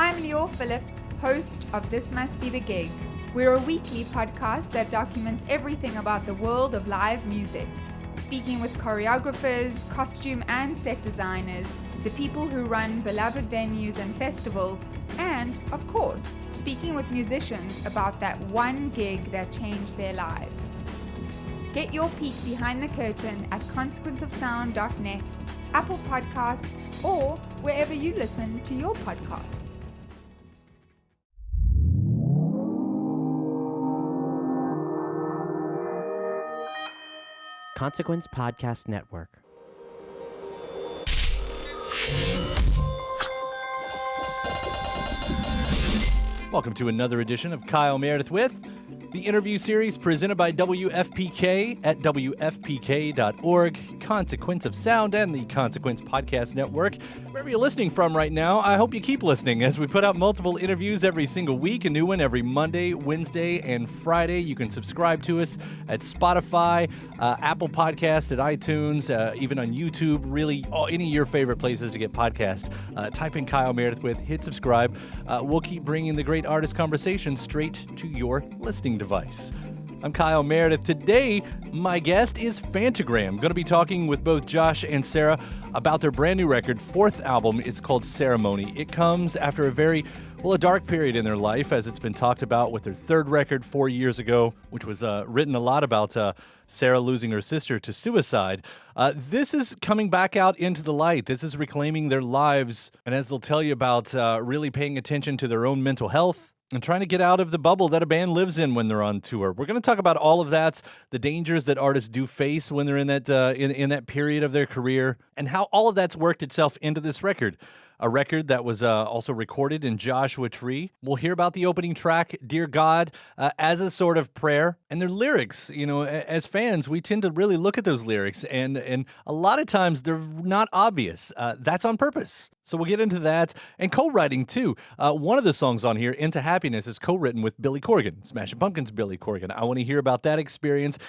I'm Lior Phillips, host of This Must Be the Gig. We're a weekly podcast that documents everything about the world of live music, speaking with choreographers, costume and set designers, the people who run beloved venues and festivals, and, of course, speaking with musicians about that one gig that changed their lives. Get your peek behind the curtain at consequenceofsound.net, Apple Podcasts, or wherever you listen to your podcasts. Consequence Podcast Network. Welcome to another edition of Kyle Meredith with the interview series presented by WFPK at WFPK.org, Consequence of Sound, and the Consequence Podcast Network. Wherever you're listening from right now, I hope you keep listening as we put out multiple interviews every single week, a new one every Monday, Wednesday, and Friday. You can subscribe to us at Spotify, Apple Podcast, at iTunes, even on YouTube, really any of your favorite places to get podcasts. Type in Kyle Meredith with, hit subscribe. We'll keep bringing the great artist conversation straight to your listening device. I'm Kyle Meredith. Today, my guest is Phantogram. Going to be talking with both Josh and Sarah about their brand new record, fourth album. It's called Ceremony. It comes after a dark period in their life, as it's been talked about with their third record 4 years ago, which was written a lot about Sarah losing her sister to suicide. This is coming back out into the light. This is reclaiming their lives, and as they'll tell you about, really paying attention to their own mental health and trying to get out of the bubble that a band lives in when they're on tour. We're going to talk about all of that, the dangers that artists do face when they're in that in that period of their career, and how all of that's worked itself into this record. A record that was also recorded in Joshua Tree. We'll hear about the opening track, Dear God, as a sort of prayer. And their lyrics, as fans, we tend to really look at those lyrics, and a lot of times they're not obvious. That's on purpose. So we'll get into that. And co-writing, too. One of the songs on here, Into Happiness, is co-written with Billy Corgan, Smashing Pumpkins' Billy Corgan. I want to hear about that experience.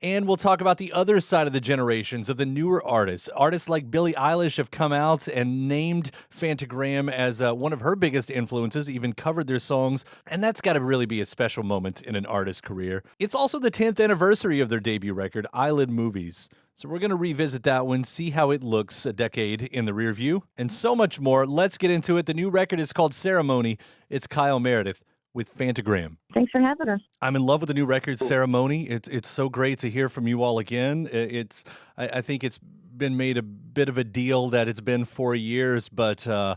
And we'll talk about the other side of the generations of the newer artists. Artists like Billie Eilish have come out and named Phantogram as one of her biggest influences, even covered their songs. And that's got to really be a special moment in an artist's career. It's also the 10th anniversary of their debut record, Eyelid Movies. So we're going to revisit that one, see how it looks a decade in the rear view, and so much more. Let's get into it. The new record is called Ceremony. It's Kyle Meredith with Phantogram. Thanks for having us. I'm in love with the new record, Ceremony. It's so great to hear from you all again. I think it's been made a bit of a deal that it's been 4 years, but to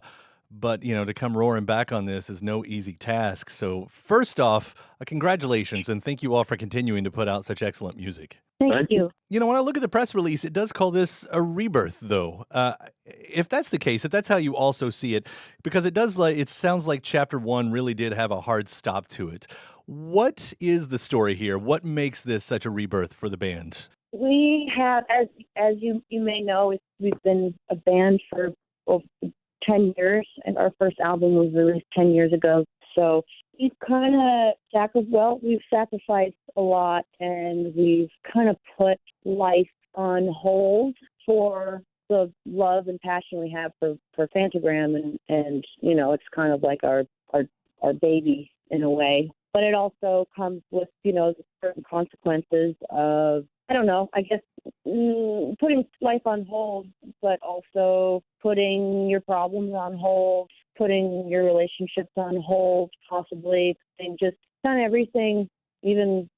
come roaring back on this is no easy task. So first off, congratulations, and thank you all for continuing to put out such excellent music. Thank you. When I look at the press release, it does call this a rebirth, though. If that's the case, if that's how you also see it, because it sounds like chapter 1 really did have a hard stop to it. What is the story here? What makes this such a rebirth for the band? We have, as you may know, we've been a band for 10 years, and our first album was released 10 years ago. So we've kind of we've sacrificed a lot, and we've kind of put life on hold for the love and passion we have for Phantogram, and it's kind of like our baby in a way. But it also comes with certain consequences of, I don't know, I guess putting life on hold, but also putting your problems on hold, putting your relationships on hold, possibly, and just kind of everything, even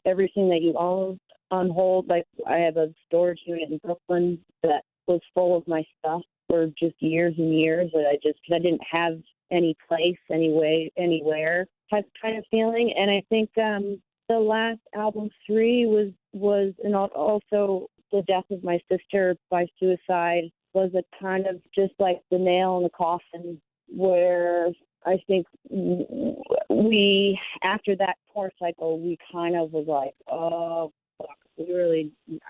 everything that you own on hold. Like, I have a storage unit in Brooklyn that was full of my stuff for just years and years that I didn't have any place, anywhere type kind of feeling. And I think the last album, 3, was and also the death of my sister by suicide was a kind of just like the nail in the coffin, where I think we, after that tour cycle, we kind of was like, oh, fuck, I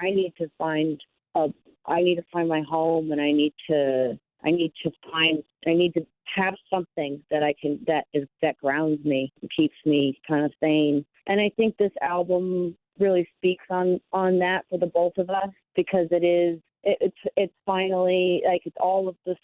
need to find my home, and I need to have something that grounds me, keeps me kind of sane. And I think this album really speaks on that for the both of us, because it's finally, like, it's all of the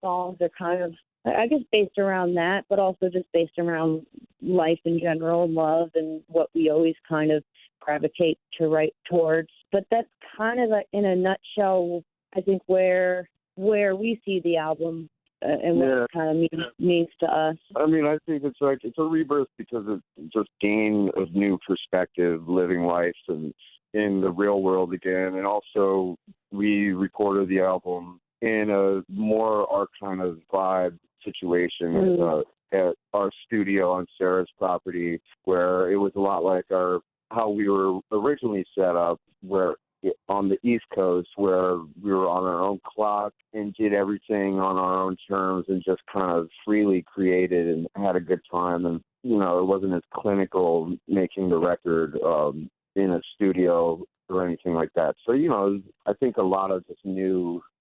songs are kind of I guess based around that, but also just based around life in general, love, and what we always kind of gravitate to right towards. But that's kind of in a nutshell, I think, where we see the album and what it kind of means to us. I mean, I think it's a rebirth because it's just gain of new perspective, living life and in the real world again. And also we recorded the album in a more our kind of vibe situation at our studio on Sarah's property, where it was a lot like how we were originally set up, where on the East Coast, where we were on our own clock and did everything on our own terms and just kind of freely created and had a good time. And, you know, it wasn't as clinical making the record in a studio or anything like that. So, you know, I think a lot of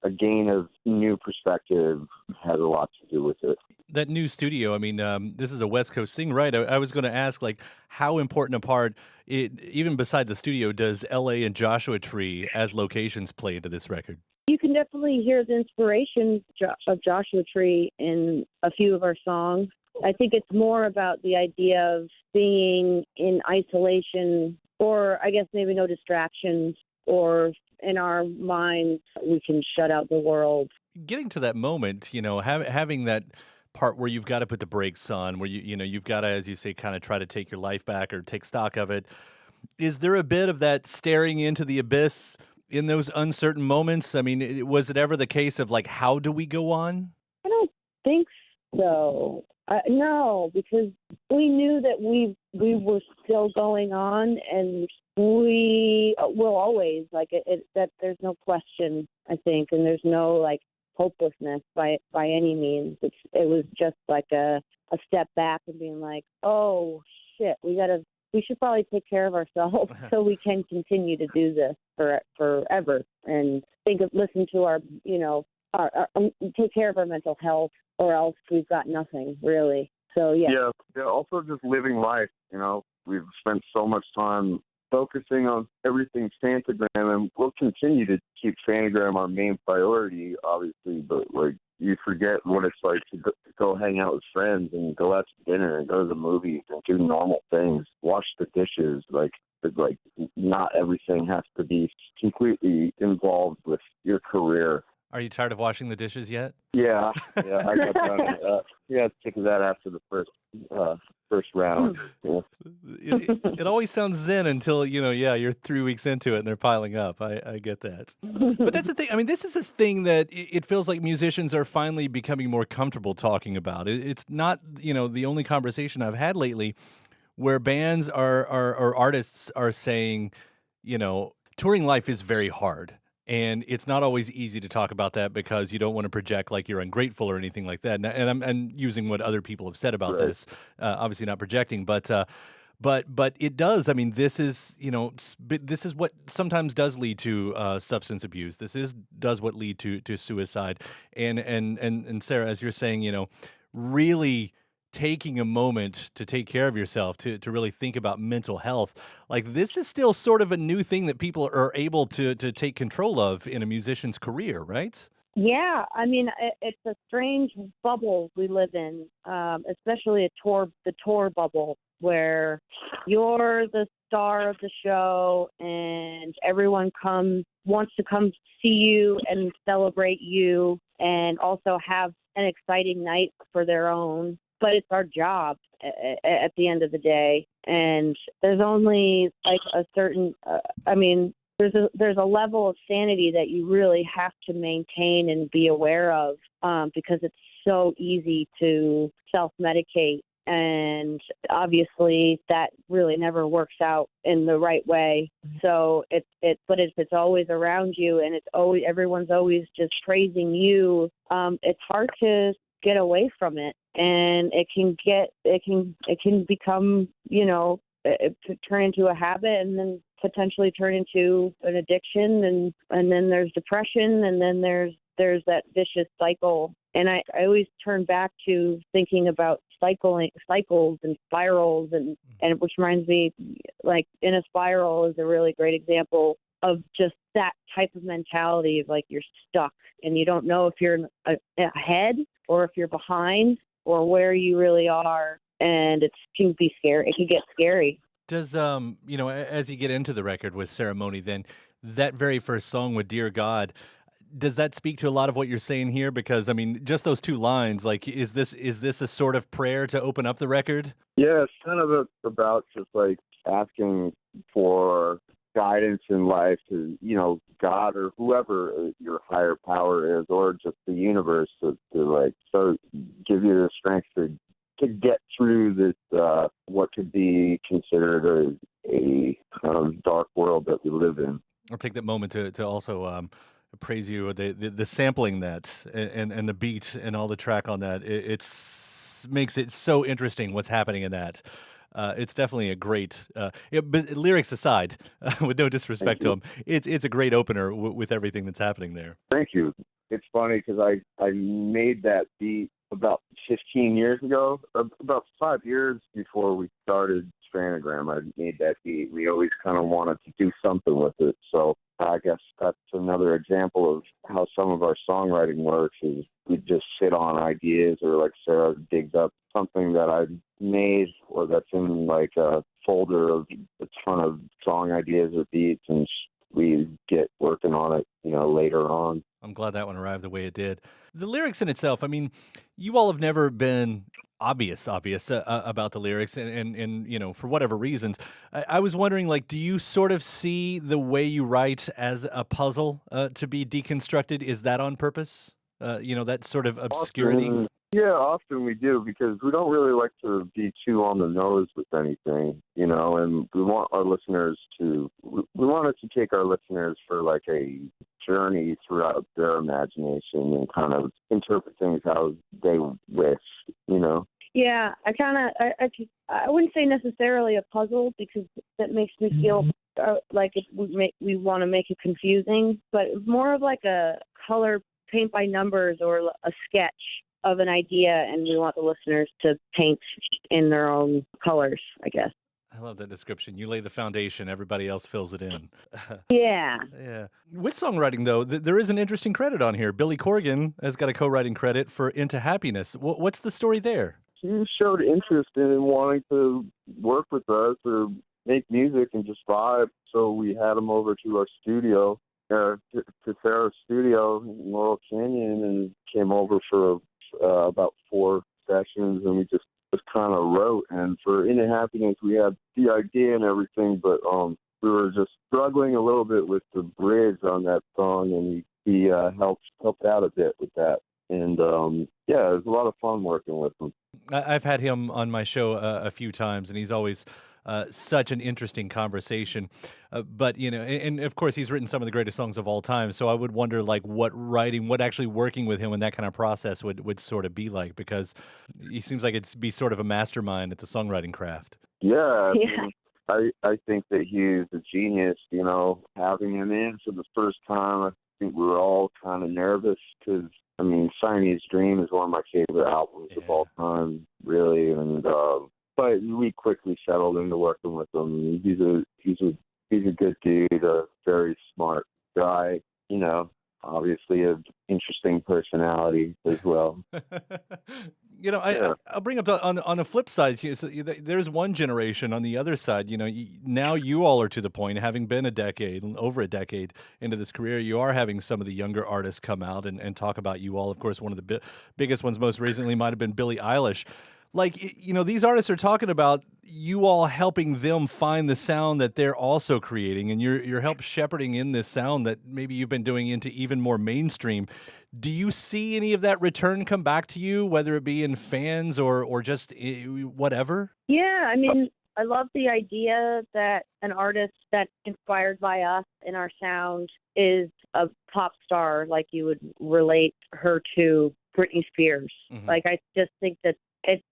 a gain of new perspective has a lot to do with it. That new studio, I mean, this is a West Coast thing, right? I was going to ask, like, how important a part, even beside the studio, does L.A. and Joshua Tree as locations play into this record? You can definitely hear the inspiration of Joshua Tree in a few of our songs. I think it's more about the idea of being in isolation, or I guess maybe no distractions, or in our minds, we can shut out the world. Getting to that moment, you know, having that part where you've got to put the brakes on, where you've got to, as you say, kind of try to take your life back or take stock of it. Is there a bit of that staring into the abyss in those uncertain moments? I mean, was it ever the case of like, how do we go on? I don't think so. No, because we knew that we were still going on, and we will always, like, that there's no question, I think, and there's no like hopelessness by any means. It was just like a step back and being like, oh shit, we should probably take care of ourselves so we can continue to do this forever, and listen to our, you know, take care of our mental health, or else we've got nothing really. So yeah. Also just living life, you know. We've spent so much time focusing on everything Phantogram, and we'll continue to keep Phantogram our main priority, obviously, but like, you forget what it's like to go hang out with friends and go out to dinner and go to the movies and do normal things, wash the dishes. Like not everything has to be completely involved with your career. Are you tired of washing the dishes yet? Yeah, I got done. Sick of that after the first round. Yeah. It always sounds zen until, you know, you're 3 weeks into it and they're piling up. I get that. But that's the thing. I mean, this is this thing that it feels like musicians are finally becoming more comfortable talking about. It's not, you know, the only conversation I've had lately where bands or artists are saying, you know, touring life is very hard. And it's not always easy to talk about that because you don't want to project like you're ungrateful or anything like that. And I'm using what other people have said about this, obviously not projecting, but it does. I mean, this is what sometimes does lead to substance abuse. Does what lead to suicide. And Sarah, as you're saying, you know, really taking a moment to take care of yourself, to really think about mental health. Like, this is still sort of a new thing that people are able to take control of in a musician's career, right? Yeah, I mean, it's a strange bubble we live in, especially the tour bubble, where you're the star of the show and everyone wants to come see you and celebrate you and also have an exciting night for their own. But it's our job at the end of the day, and there's only like a certain. There's a level of sanity that you really have to maintain and be aware of, because it's so easy to self-medicate, and obviously that really never works out in the right way. So but if it's always around you and everyone's always just praising you, it's hard to get away from it, and it can become, you know, turn into a habit, and then potentially turn into an addiction, and then there's depression, and then there's that vicious cycle. And I always turn back to thinking about cycles and spirals, and which reminds me, like, in a spiral is a really great example of just that type of mentality of like you're stuck and you don't know if you're ahead or if you're behind or where you really are, and it can be scary. It can get scary. Does as you get into the record with Ceremony, then that very first song with Dear God, does that speak to a lot of what you're saying here? Because I mean, just those two lines, like, is this a sort of prayer to open up the record? Yeah, it's kind of about just like asking for guidance in life to, God or whoever your higher power is, or just the universe to like, so give you the strength to get through this, what could be considered a kind of dark world that we live in. I'll take that moment to also praise you. The sampling that and the beat and all the track on that, it's makes it so interesting what's happening in that. It's definitely a great, but lyrics aside, with no disrespect to them, it's a great opener with everything that's happening there. Thank you. It's funny because I made that beat about 15 years ago, about 5 years before we started Phantogram. I made that beat. We always kind of wanted to do something with it. So I guess that's another example of how some of our songwriting works is we just sit on ideas, or like Sarah digs up something that I made or that's in like a folder of a ton of song ideas or beats, and we get working on it, later on. I'm glad that one arrived the way it did. The lyrics in itself, I mean, you all have never been obvious about the lyrics, and for whatever reasons. I was wondering, like, do you sort of see the way you write as a puzzle to be deconstructed? Is that on purpose? That sort of obscurity? Often we do, because we don't really like to be too on the nose with anything, and we want our listeners we wanted to take our listeners for like a journey throughout their imagination and kind of interpret things how they wish, Yeah, I wouldn't say necessarily a puzzle, because that makes me feel like we want to make it confusing, but more of like a color paint by numbers or a sketch of an idea, and we want the listeners to paint in their own colors, I guess. I love that description. You lay the foundation, everybody else fills it in. Yeah. Yeah. With songwriting, though, there is an interesting credit on here. Billy Corgan has got a co-writing credit for Into Happiness. What's the story there? He showed interest in wanting to work with us or make music and just vibe, so we had him over to our studio, to Sarah's studio in Laurel Canyon, and came over for about 4 sessions, and we just kind of wrote. And for Into Happiness, we had the idea and everything, but we were just struggling a little bit with the bridge on that song, and he helped out a bit with that. And it was a lot of fun working with him. I've had him on my show a few times, and he's always such an interesting conversation. But, and of course, he's written some of the greatest songs of all time. So I would wonder, like, what actually working with him in that kind of process would sort of be like, because he seems like it'd be sort of a mastermind at the songwriting craft. Yeah. I think that he's a genius, having him in for the first time. I think we were all kind of nervous because, Siamese Dream is one of my favorite albums of all time, really. And but we quickly settled into working with him. He's a good dude, a very smart guy, obviously an interesting personality as well. I'll bring up on the flip side, so there's one generation on the other side. Now you all are to the point, having been over a decade into this career, you are having some of the younger artists come out and talk about you all. Of course, one of the biggest ones most recently might have been Billie Eilish. Like, these artists are talking about you all helping them find the sound that they're also creating, and you're help shepherding in this sound that maybe you've been doing into even more mainstream. Do you see any of that return come back to you, whether it be in fans or just whatever? Yeah, I love the idea that an artist that's inspired by us in our sound is a pop star, like you would relate her to Britney Spears. Mm-hmm. Like, I just think that it's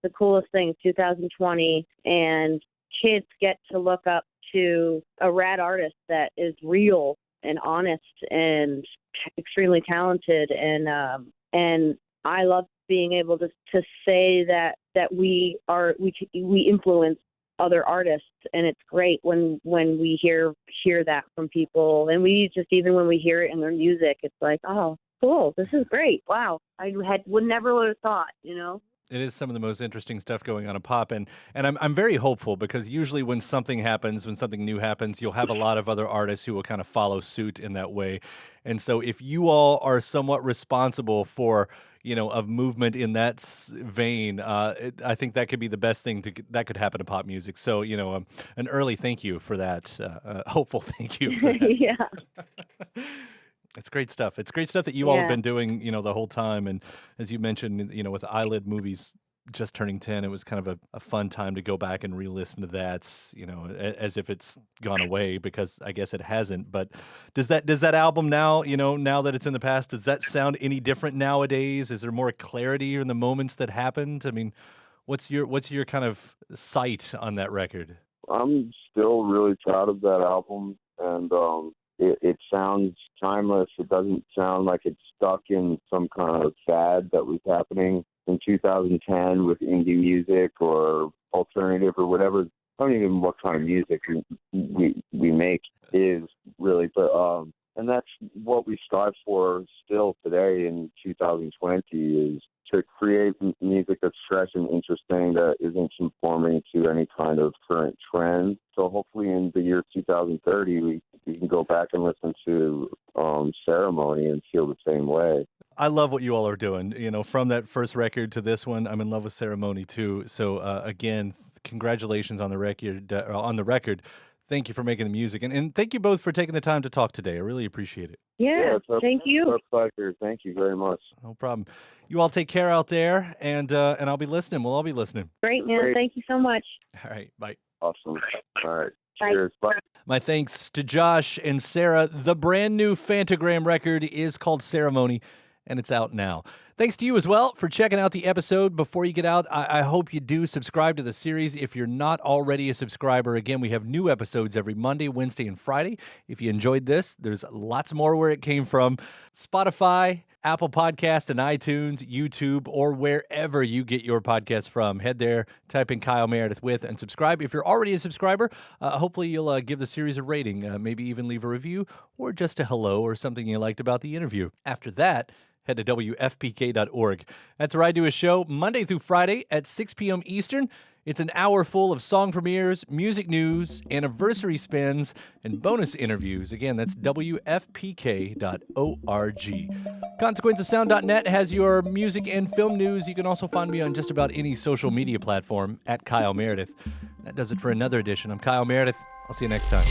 the coolest thing, 2020, and kids get to look up to a rad artist that is real and honest and extremely talented, and I love being able to say that we influence other artists, and it's great when we hear that from people, and we just, even when we hear it in their music, it's like, oh, cool, this is great, wow, would never have thought, you know. It is some of the most interesting stuff going on in pop, and I'm very hopeful, because usually when something happens, when something new happens, you'll have a lot of other artists who will kind of follow suit in that way. And so if you all are somewhat responsible for, a movement in that vein, I think that could be the best thing that could happen to pop music. So, an early thank you for that, hopeful thank you for that. Yeah. It's great stuff. It's great stuff that you all have Yeah. been doing, the whole time. And as you mentioned, with Eyelid Movies just turning 10, it was kind of a fun time to go back and re-listen to that, as if it's gone away, because I guess it hasn't. But does that album now, now that it's in the past, does that sound any different nowadays? Is there more clarity in the moments that happened? I mean, what's your kind of sight on that record? I'm still really proud of that album, and it sounds timeless. It doesn't sound like it's stuck in some kind of fad that was happening in 2010 with indie music or alternative or whatever. I don't even know what kind of music we make is really, but and that's what we strive for still today in 2020, is to create music that's fresh and interesting, that isn't conforming to any kind of current trend. So hopefully in the year 2030, we can go back and listen to Ceremony and feel the same way. I love what you all are doing. From that first record to this one, I'm in love with Ceremony too. So again, congratulations on the record. Thank you for making the music, and thank you both for taking the time to talk today. I really appreciate it. Yeah, thank you. It's our pleasure. Thank you very much. No problem. You all take care out there, and I'll be listening. We'll all be listening. Great, man. Great. Thank you so much. All right, bye. Awesome. All right. Bye. Cheers. Bye. My thanks to Josh and Sarah. The brand new Phantogram record is called Ceremony, and it's out now. Thanks to you as well for checking out the episode. Before you get out, I hope you do subscribe to the series if you're not already a subscriber. Again, we have new episodes every Monday, Wednesday, and Friday. If you enjoyed this, there's lots more where it came from. Spotify, Apple Podcast, and iTunes, YouTube, or wherever you get your podcast from. Head there, type in Kyle Meredith with, and subscribe. If you're already a subscriber, hopefully you'll give the series a rating, maybe even leave a review, or just a hello or something you liked about the interview. After that, head to WFPK.org. That's where I do a show Monday through Friday at 6 p.m. Eastern. It's an hour full of song premieres, music news, anniversary spins, and bonus interviews. Again, that's WFPK.org. ConsequenceOfSound.net has your music and film news. You can also find me on just about any social media platform at Kyle Meredith. That does it for another edition. I'm Kyle Meredith. I'll see you next time.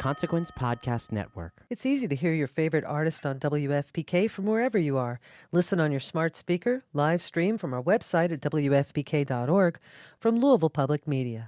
Consequence Podcast Network. It's easy to hear your favorite artist on WFPK from wherever you are. Listen on your smart speaker, live stream from our website at WFPK.org, from Louisville Public Media.